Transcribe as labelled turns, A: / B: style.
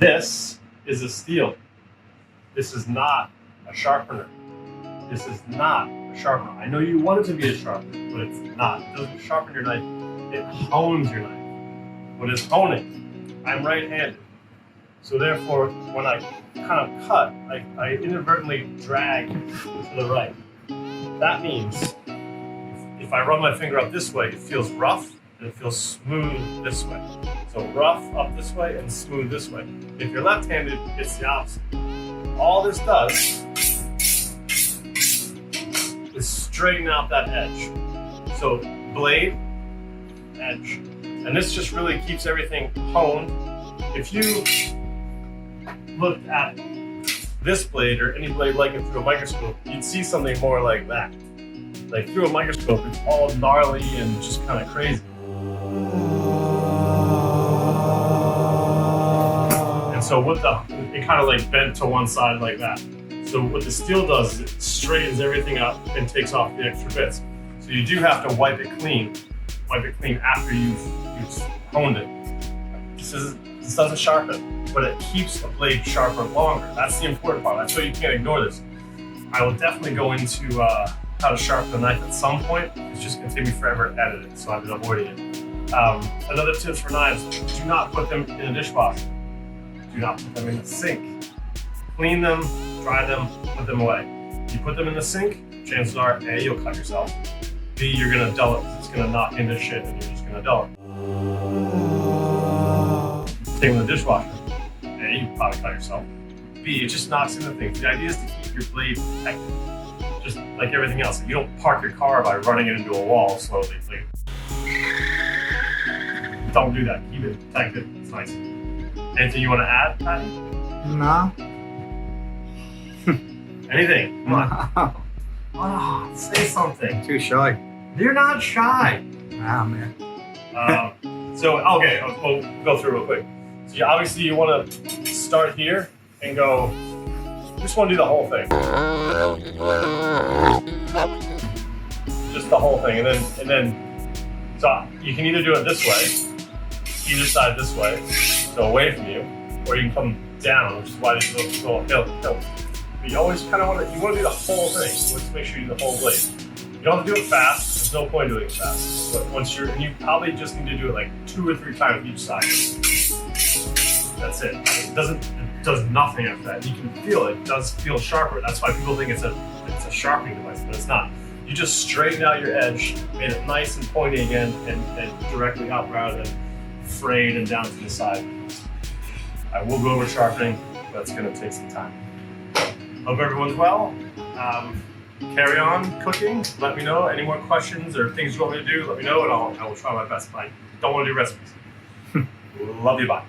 A: This is a steel. This is not a sharpener. This is not a sharpener. I know you want it to be a sharpener, but it's not. It doesn't sharpen your knife. It hones your knife. What is honing? I'm right-handed. So therefore, when I kind of cut, I inadvertently drag to the right. That means if I run my finger up this way, it feels rough and it feels smooth this way. So rough up this way and smooth this way. If you're left-handed, it's the opposite. All this does is straighten out that edge. So blade, edge. And this just really keeps everything honed. If you looked at this blade or any blade like it through a microscope, you'd see something more like that. Like through a microscope, it's all gnarly and just kind of crazy. And so it kind of like bent to one side like that. So what the steel does is it straightens everything up and takes off the extra bits. So you do have to wipe it clean after you've honed it. This doesn't sharpen, but it keeps the blade sharper longer. That's the important part. That's why you can't ignore this. I will definitely go into how to sharpen a knife at some point. It's just going to take me forever to edit it, so I've been avoiding it. Another tip for knives, do not put them in a dishwasher. Do not put them in the sink. Clean them, dry them, put them away. You put them in the sink, chances are, A, you'll cut yourself. B, you're going to dull it because it's going to knock into shit and you're just going to dull it. Take them in the dishwasher. A, you probably cut yourself. B, it just knocks into things. The idea is to keep your blade protected. Just like everything else. You don't park your car by running it into a wall slowly. Like, don't do that. Keep it protected. It's nice. Anything you want to add, Patty?
B: No.
A: Anything? Come on. Oh, say something.
B: Too shy.
A: You're not shy.
B: Ah, man.
A: So, okay, we'll go through real quick. So obviously you want to start here and go, you just want to do the whole thing. Just the whole thing. And then, so you can either do it this way, either side this way, so away from you, or you can come down, which is why this little hill. But you always kind of want to do the whole thing. So let's make sure you do the whole blade. You don't have to do it fast. There's no point doing it fast. But and you probably just need to do it like 2 or 3 times each side. That's it. It does nothing after that. You can feel it. It does feel sharper. That's why people think it's a sharpening device, but it's not. You just straightened out your edge, made it nice and pointy again, and directly up rather than frayed and down to the side. I will go over sharpening, but it's going to take some time. Hope everyone's well. Carry on cooking. Let me know. Any more questions or things you want me to do, let me know, and I will try my best. But I don't want to do recipes. Love you, bye.